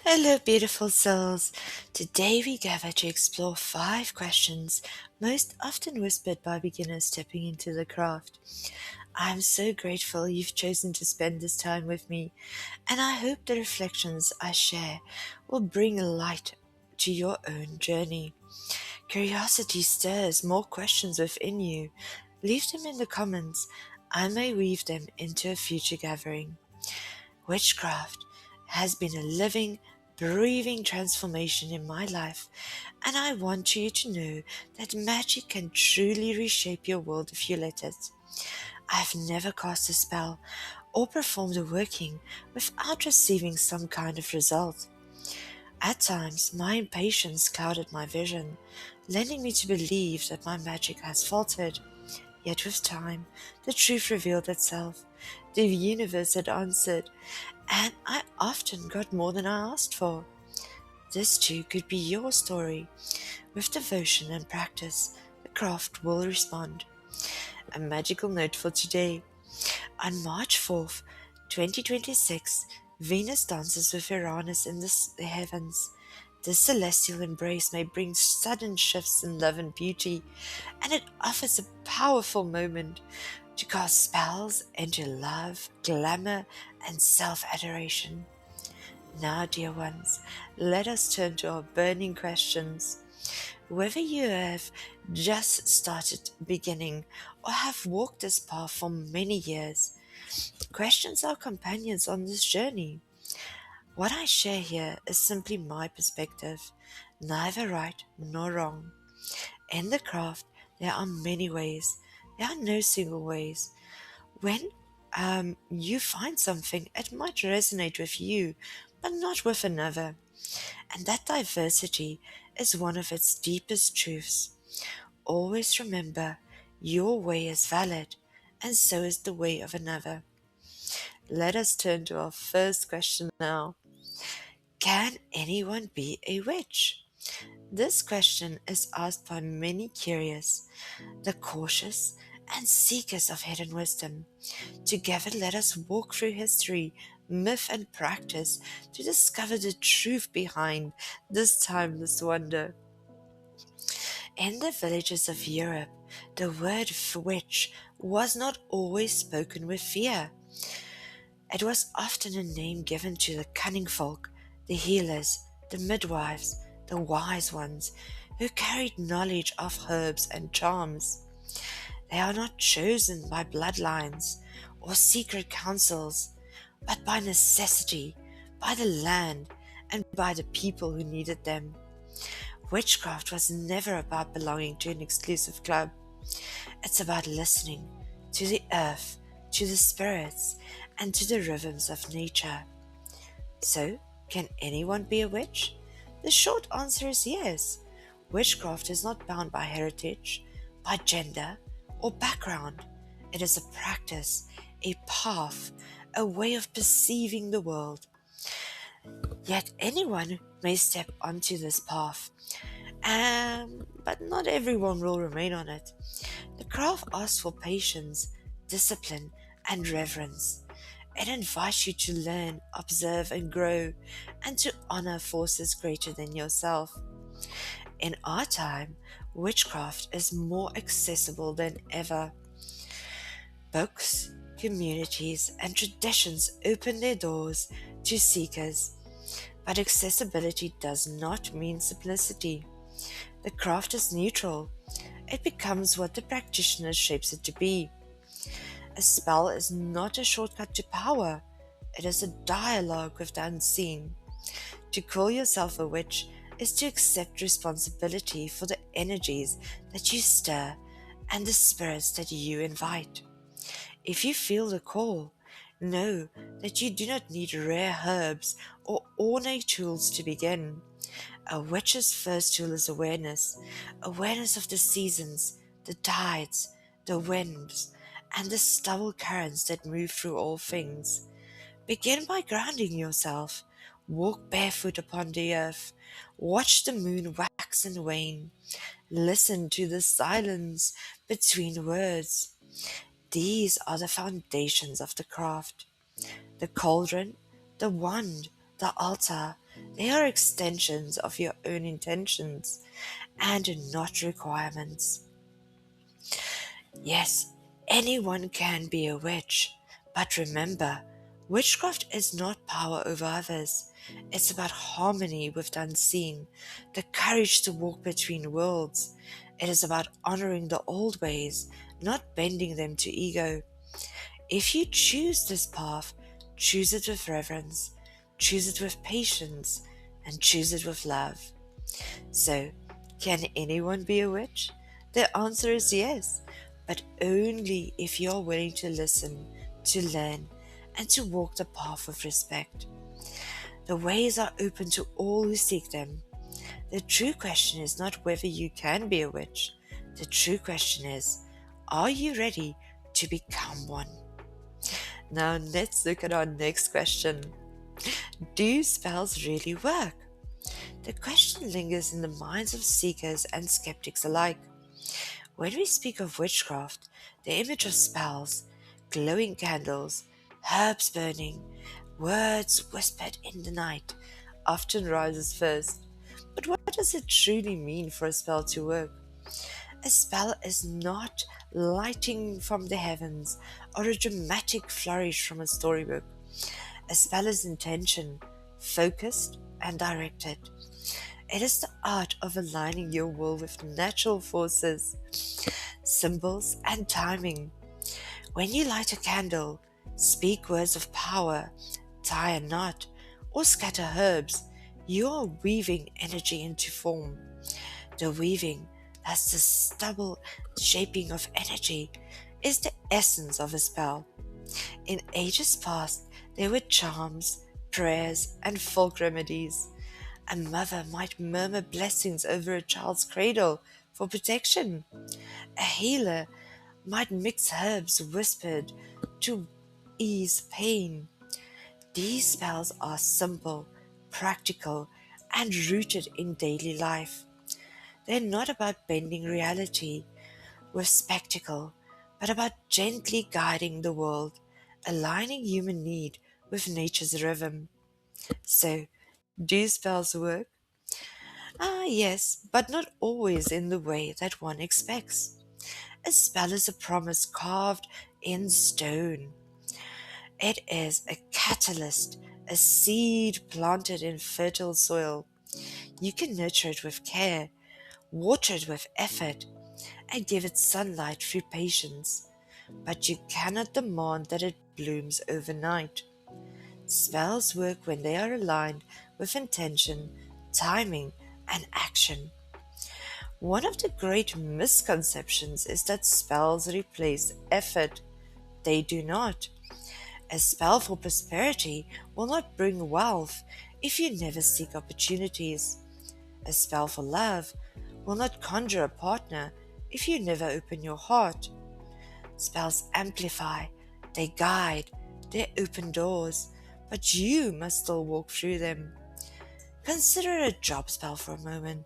Hello, beautiful souls. Today we gather to explore 5 questions most often whispered by beginners stepping into the craft. I'm so grateful you've chosen to spend this time with me, and I hope the reflections I share will bring light to your own journey. Curiosity stirs more questions within you. Leave them in the comments. I may weave them into a future gathering. Witchcraft has been a living, breathing transformation in my life, and I want you to know that magic can truly reshape your world if you let it. I've never cast a spell or performed a working without receiving some kind of result. At times, my impatience clouded my vision, leading me to believe that my magic has faltered. Yet with time, the truth revealed itself. The universe had answered, and I often got more than I asked for. This too could be your story. With devotion and practice, the craft will respond. A magical note for today. On March 4th, 2026, Venus dances with Uranus in the heavens. This celestial embrace may bring sudden shifts in love and beauty, and it offers a powerful moment to cast spells into love, glamour, and self adoration. Now, dear ones, let us turn to our burning questions. Whether you have just started beginning or have walked this path for many years, questions are companions on this journey. What I share here is simply my perspective, neither right nor wrong. In the craft, there are many ways. There are no single ways. When you find something, it might resonate with you, but not with another. And that diversity is one of its deepest truths. Always remember, your way is valid, and so is the way of another. Let us turn to our first question now. Can anyone be a witch? This question is asked by many curious, the cautious, and seekers of hidden wisdom. Together, let us walk through history, myth, and practice to discover the truth behind this timeless wonder. In the villages of Europe, the word witch was not always spoken with fear. It was often a name given to the cunning folk, the healers, the midwives, the wise ones, who carried knowledge of herbs and charms. They are not chosen by bloodlines or secret councils, but by necessity, by the land, and by the people who needed them. Witchcraft was never about belonging to an exclusive club. It's about listening to the earth, to the spirits, and to the rhythms of nature. So, can anyone be a witch? The short answer is yes. Witchcraft is not bound by heritage, by gender, or background. It is a practice, a path, a way of perceiving the world. Yet anyone may step onto this path, but not everyone will remain on it. The craft asks for patience, discipline, and reverence. It invites you to learn, observe, and grow, and to honor forces greater than yourself. In our time, witchcraft is more accessible than ever. Books, communities, and traditions open their doors to seekers, but accessibility does not mean simplicity. The craft is neutral. It becomes what the practitioner shapes it to be. A spell is not a shortcut to power. It is a dialogue with the unseen. To call yourself a witch is to accept responsibility for the energies that you stir and the spirits that you invite. If you feel the call, know that you do not need rare herbs or ornate tools to begin. A witch's first tool is awareness, awareness of the seasons, the tides, the winds, and the stubble currents that move through all things. Begin by grounding yourself. Walk barefoot upon the earth. Watch the moon wax and wane. Listen to the silence between words. These are the foundations of the craft. The cauldron, the wand, the altar. They are extensions of your own intentions and not requirements. Yes, anyone can be a witch, but remember, witchcraft is not power over others. It's about harmony with the unseen, the courage to walk between worlds. It is about honoring the old ways, not bending them to ego. If you choose this path, choose it with reverence, choose it with patience, and choose it with love. So, can anyone be a witch? The answer is yes, but only if you're willing to listen, to learn, and to walk the path of respect. The ways are open to all who seek them. The true question is not whether you can be a witch. The true question is, are you ready to become one? Now let's look at our next question. Do spells really work? The question lingers in the minds of seekers and skeptics alike. When we speak of witchcraft, the image of spells, glowing candles, herbs burning, words whispered in the night, often rises first. But what does it truly mean for a spell to work? A spell is not lighting from the heavens or a dramatic flourish from a storybook. A spell is intention, focused and directed. It is the art of aligning your will with natural forces, symbols, and timing. When you light a candle, speak words of power, tie a knot, or scatter herbs, you are weaving energy into form. The weaving, that's the stubble shaping of energy, is the essence of a spell. In ages past, there were charms, prayers, and folk remedies. A mother might murmur blessings over a child's cradle for protection. A healer might mix herbs whispered to ease pain. These spells are simple, practical, and rooted in daily life. They're not about bending reality with spectacle, but about gently guiding the world, aligning human need with nature's rhythm. So, do spells work? Ah, yes, but not always in the way that one expects. A spell is a promise carved in stone. It is a catalyst, a seed planted in fertile soil. You can nurture it with care, water it with effort, and give it sunlight through patience, but you cannot demand that it blooms overnight. Spells work when they are aligned with intention, timing, and action. One of the great misconceptions is that spells replace effort. They do not. A spell for prosperity will not bring wealth if you never seek opportunities. A spell for love will not conjure a partner if you never open your heart. Spells amplify, they guide, they open doors, but you must still walk through them. Consider a job spell for a moment.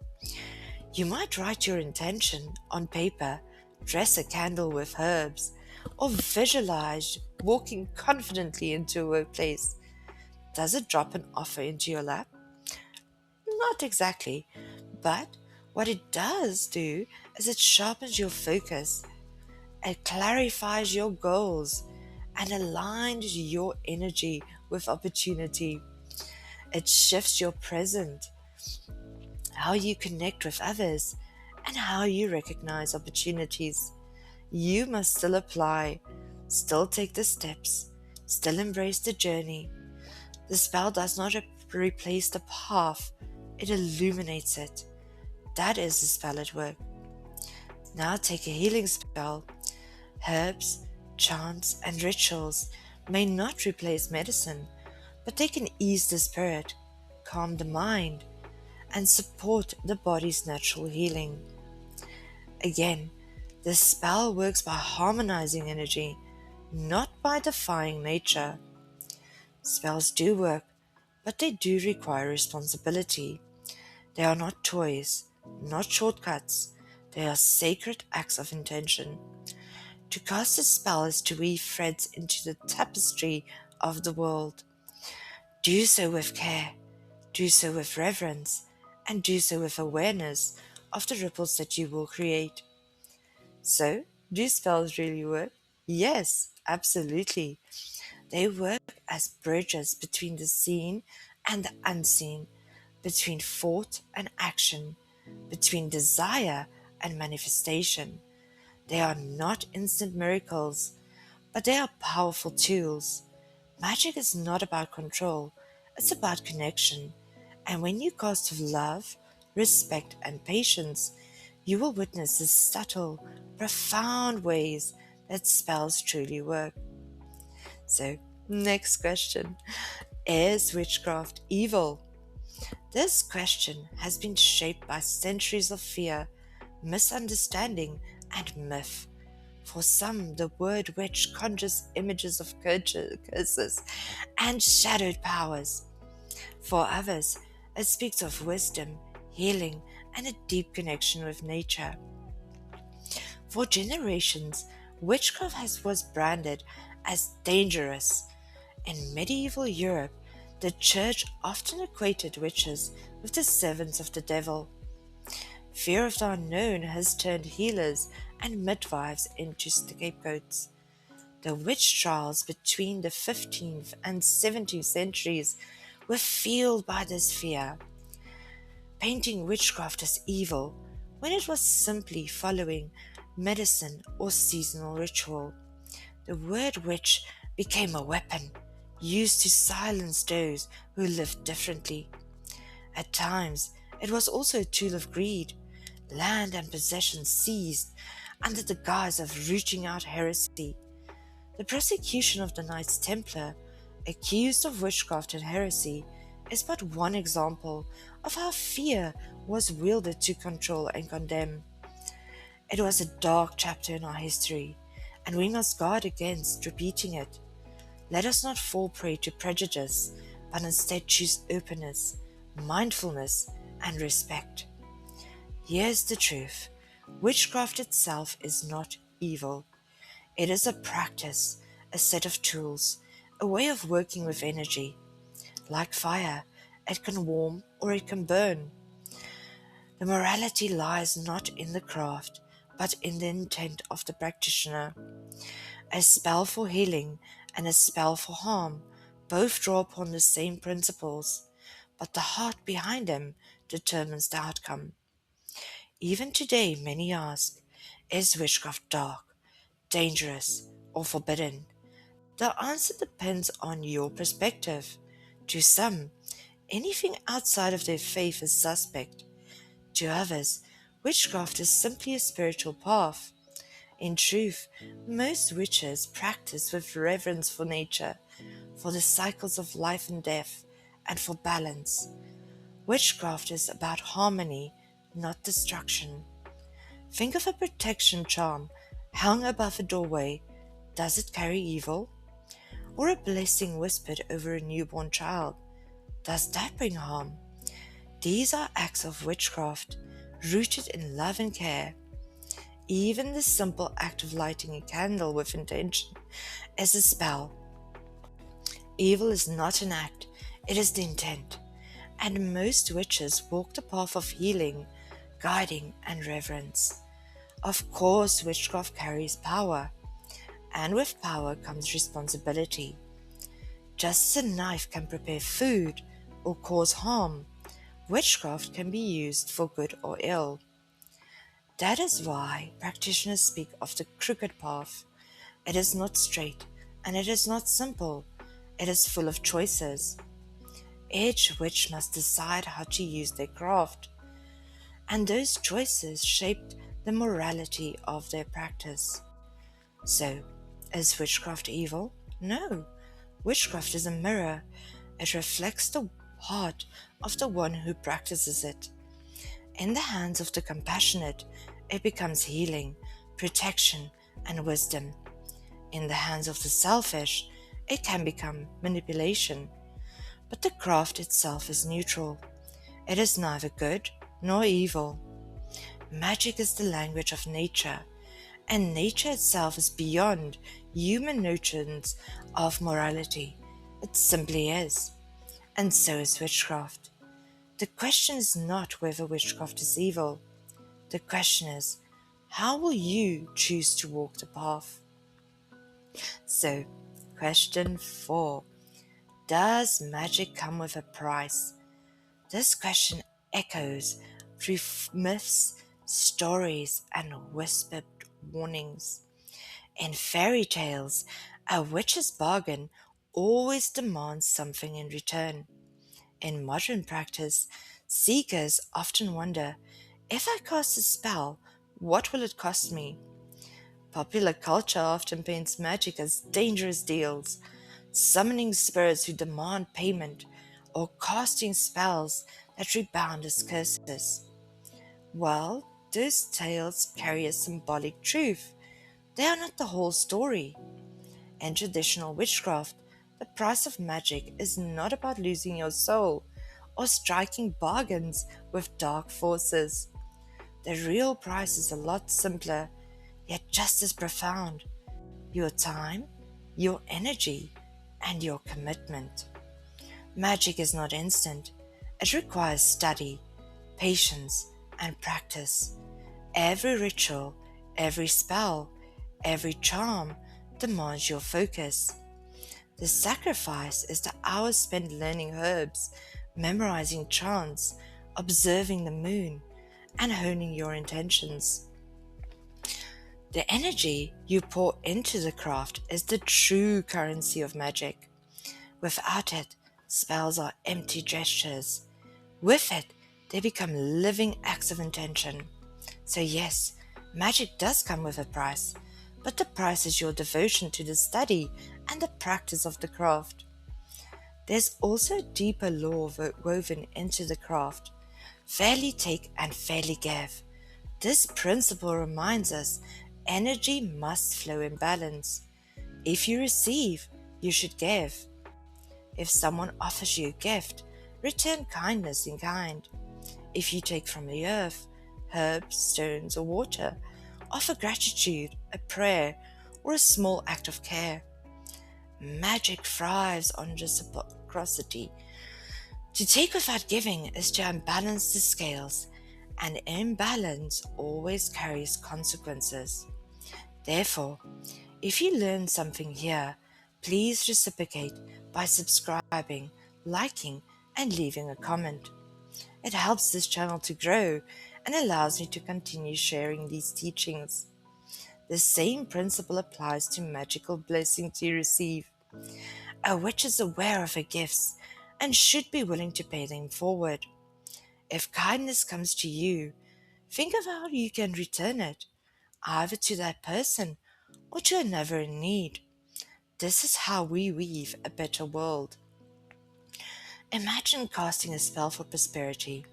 You might write your intention on paper, dress a candle with herbs, or visualize walking confidently into a workplace. Does it drop an offer into your lap? Not exactly, but what it does do is it sharpens your focus, it clarifies your goals, and aligns your energy with opportunity. It shifts your present, how you connect with others, and how you recognize opportunities. You must still apply, still take the steps, still embrace the journey. The spell does not replace the path, it illuminates it. That is the spell at work. Now take a healing spell. Herbs, chants, and rituals may not replace medicine, but they can ease the spirit, calm the mind, and support the body's natural healing. Again, the spell works by harmonizing energy, not by defying nature. Spells do work, but they do require responsibility. They are not toys, not shortcuts. They are sacred acts of intention. To cast a spell is to weave threads into the tapestry of the world. Do so with care. Do so with reverence, and do so with awareness of the ripples that you will create. So, do spells really work? Yes, absolutely. They work as bridges between the seen and the unseen, between thought and action, between desire and manifestation. They are not instant miracles, but they are powerful tools. Magic is not about control, it's about connection. And when you cast with love, respect, and patience, you will witness the subtle, profound ways that spells truly work. So, next question. Is witchcraft evil? This question has been shaped by centuries of fear, misunderstanding, and myth. For some, the word witch conjures images of curses and shadowed powers. For others, it speaks of wisdom, healing, and a deep connection with nature. For generations, was branded as dangerous. In medieval Europe, the church often equated witches with the servants of the devil. Fear of the unknown has turned healers and midwives into scapegoats. The witch trials between the 15th and 17th centuries were fueled by this fear, painting witchcraft as evil when it was simply following medicine or seasonal ritual. The word witch became a weapon used to silence those who lived differently. At times, it was also a tool of greed, land and possessions seized under the guise of rooting out heresy. The prosecution of the Knights Templar, accused of witchcraft and heresy, is but one example of how fear was wielded to control and condemn. It was a dark chapter in our history, and we must guard against repeating it. Let us not fall prey to prejudice, but instead choose openness, mindfulness, and respect. Here's the truth. Witchcraft itself is not evil. It is a practice, a set of tools, a way of working with energy. Like fire, it can warm or it can burn. The morality lies not in the craft, but in the intent of the practitioner. A spell for healing and a spell for harm both draw upon the same principles, but the heart behind them determines the outcome. Even today, many ask, is witchcraft dark, dangerous, or forbidden? The answer depends on your perspective. To some, anything outside of their faith is suspect. To others, witchcraft is simply a spiritual path. In truth, most witches practice with reverence for nature, for the cycles of life and death, and for balance. Witchcraft is about harmony, not destruction. Think of a protection charm hung above a doorway. Does it carry evil? Or a blessing whispered over a newborn child. Does that bring harm? These are acts of witchcraft, rooted in love and care. Even the simple act of lighting a candle with intention is a spell. Evil is not an act, it is the intent. And most witches walk the path of healing, guiding, and reverence. Of course, witchcraft carries power, and with power comes responsibility. Just as a knife can prepare food or cause harm, witchcraft can be used for good or ill. That is why practitioners speak of the crooked path. It is not straight, and it is not simple. It is full of choices. Each witch must decide how to use their craft, and those choices shaped the morality of their practice. So, is witchcraft evil? No. Witchcraft is a mirror. It reflects the heart of the one who practices it. In the hands of the compassionate, it becomes healing, protection, and wisdom. In the hands of the selfish, it can become manipulation. But the craft itself is neutral. It is neither good nor evil. Magic is the language of nature, and nature itself is beyond human notions of morality. It simply is. And so is witchcraft. The question is not whether witchcraft is evil. The question is, how will you choose to walk the path? So, question 4. Does magic come with a price? This question echoes through myths, stories, and whispered warnings. In fairy tales, a witch's bargain always demands something in return. In modern practice, seekers often wonder, if I cast a spell, what will it cost me? Popular culture often paints magic as dangerous deals, summoning spirits who demand payment, or casting spells that rebound as curses. Well, those tales carry a symbolic truth. They are not the whole story. In traditional witchcraft, the price of magic is not about losing your soul or striking bargains with dark forces. The real price is a lot simpler, yet just as profound: your time, your energy, and your commitment. Magic is not instant. It requires study, patience, and practice. Every ritual, every spell, every charm demands your focus. The sacrifice is the hours spent learning herbs, memorizing chants, observing the moon, and honing your intentions. The energy you pour into the craft is the true currency of magic. Without it, spells are empty gestures. With it, they become living acts of intention. So yes, magic does come with a price, but the price is your devotion to the study and the practice of the craft. There's also a deeper law woven into the craft: fairly take and fairly give. This principle reminds us energy must flow in balance. If you receive, you should give. If someone offers you a gift, return kindness in kind. If you take from the earth, herbs, stones, or water, offer gratitude, a prayer, or a small act of care. Magic thrives on reciprocity. To take without giving is to unbalance the scales, and imbalance always carries consequences. Therefore, if you learn something here, please reciprocate by subscribing, liking, and leaving a comment. It helps this channel to grow and allows me to continue sharing these teachings. The same principle applies to magical blessings you receive. A witch is aware of her gifts and should be willing to pay them forward. If kindness comes to you, think of how you can return it, either to that person or to another in need. This is how we weave a better world. Imagine casting a spell for prosperity.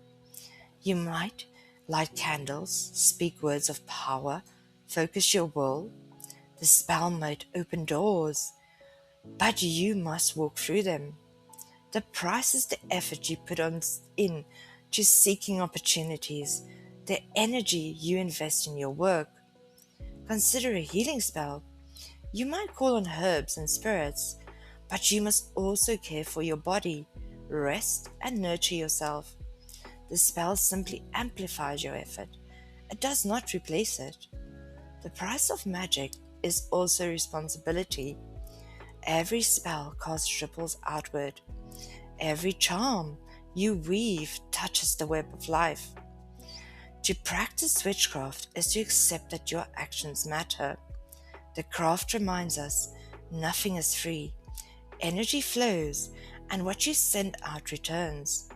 You might light candles, speak words of power, focus your will. The spell might open doors, but you must walk through them. The price is the effort you put in to seeking opportunities, the energy you invest in your work. Consider a healing spell. You might call on herbs and spirits, but you must also care for your body, rest, and nurture yourself. The spell simply amplifies your effort. It does not replace it. The price of magic is also responsibility. Every spell casts ripples outward. Every charm you weave touches the web of life. To practice witchcraft is to accept that your actions matter. The craft reminds us nothing is free. Energy flows, and what you send out returns.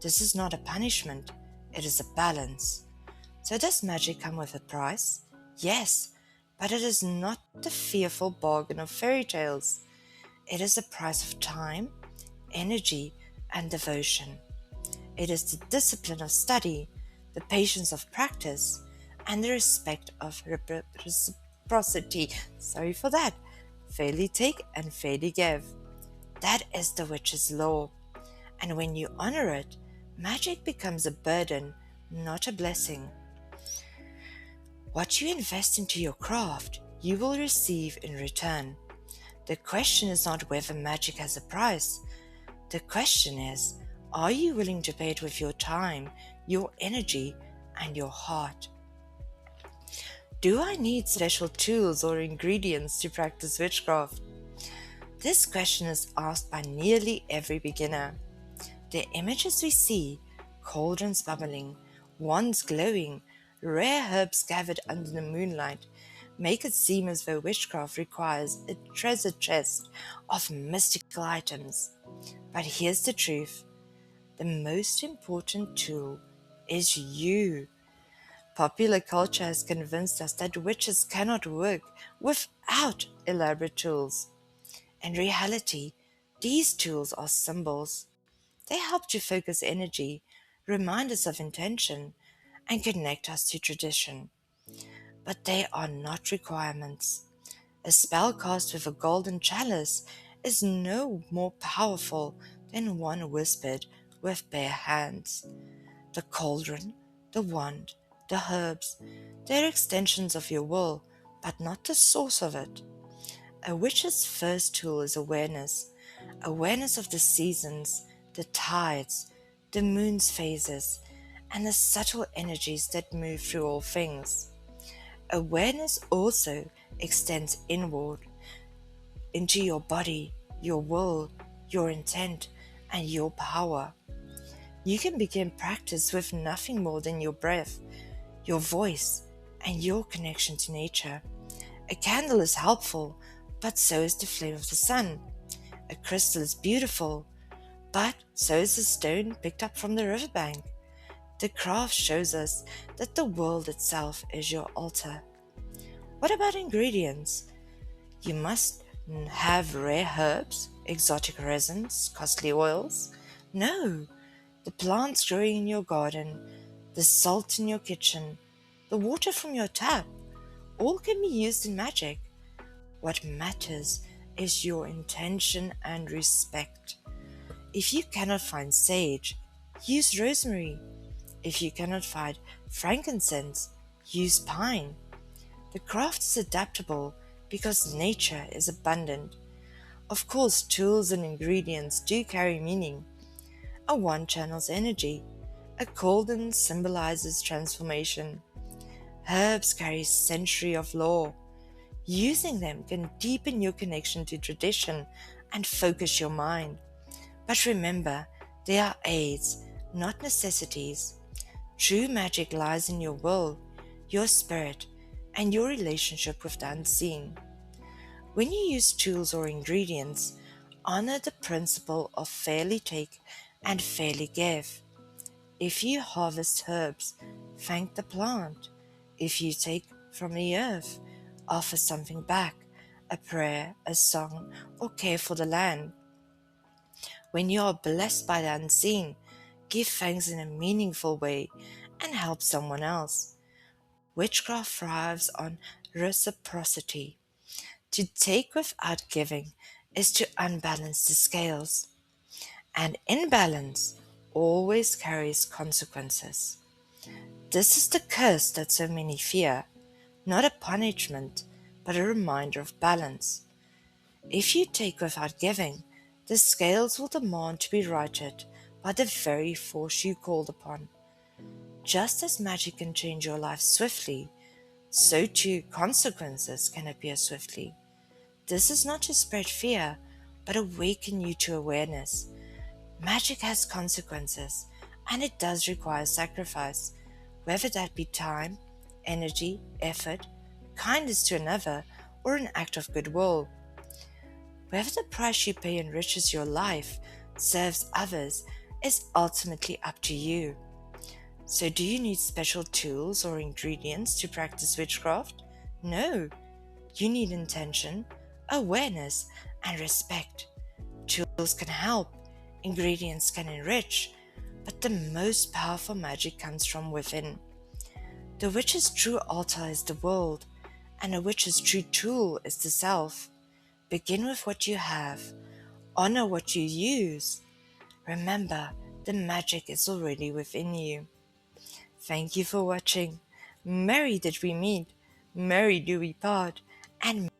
This is not a punishment, it is a balance. So does magic come with a price? Yes, but it is not the fearful bargain of fairy tales. It is the price of time, energy, and devotion. It is the discipline of study, the patience of practice, and the respect of reciprocity. Sorry for that. Fairly take and fairly give. That is the witch's law. And when you honor it, magic becomes a burden, not a blessing. What you invest into your craft, you will receive in return. The question is not whether magic has a price. The question is, Are you willing to pay it with your time, your energy, and your heart? Do I need special tools or ingredients to practice witchcraft? This question is asked by nearly every beginner. The images we see, cauldrons bubbling, wands glowing, rare herbs gathered under the moonlight, make it seem as though witchcraft requires a treasure chest of mystical items. But here's the truth: the most important tool is you. Popular culture has convinced us that witches cannot work without elaborate tools. In reality, these tools are symbols. They help to focus energy, remind us of intention, and connect us to tradition. But they are not requirements. A spell cast with a golden chalice is no more powerful than one whispered with bare hands. The cauldron, the wand, the herbs, they're extensions of your will, but not the source of it. A witch's first tool is awareness: awareness of the seasons, the tides, the moon's phases, and the subtle energies that move through all things. Awareness also extends inward into your body, your will, your intent, and your power. You can begin practice with nothing more than your breath, your voice, and your connection to nature. A candle is helpful, but so is the flame of the sun. A crystal is beautiful, but so is a stone picked up from the riverbank. The craft shows us that the world itself is your altar. What about ingredients? You must have rare herbs, exotic resins, costly oils. No, the plants growing in your garden, the salt in your kitchen, the water from your tap, all can be used in magic. What matters is your intention and respect. If you cannot find sage, use rosemary. If you cannot find frankincense, use pine. The craft is adaptable because nature is abundant. Of course, tools and ingredients do carry meaning. A wand channels energy. A cauldron symbolizes transformation. Herbs carry century of lore. Using them can deepen your connection to tradition and focus your mind. But remember, they are aids, not necessities. True magic lies in your will, your spirit, and your relationship with the unseen. When you use tools or ingredients, honor the principle of fairly take and fairly give. If you harvest herbs, thank the plant. If you take from the earth, offer something back, a prayer, a song, or care for the land. When you are blessed by the unseen, give thanks in a meaningful way and help someone else. Witchcraft thrives on reciprocity. To take without giving is to unbalance the scales, and imbalance always carries consequences. This is the curse that so many fear, not a punishment, but a reminder of balance. If you take without giving, the scales will demand to be righted by the very force you called upon. Just as magic can change your life swiftly, so too consequences can appear swiftly. This is not to spread fear, but awaken you to awareness. Magic has consequences, and it does require sacrifice, whether that be time, energy, effort, kindness to another, or an act of goodwill. Whether the price you pay enriches your life, serves others, is ultimately up to you. So, do you need special tools or ingredients to practice witchcraft? No, you need intention, awareness, and respect. Tools can help, ingredients can enrich, but the most powerful magic comes from within. The witch's true altar is the world, and a witch's true tool is the self. Begin with what you have, honor what you use. Remember, the magic is already within you. Thank you for watching. Merry did we meet, merry do we part, and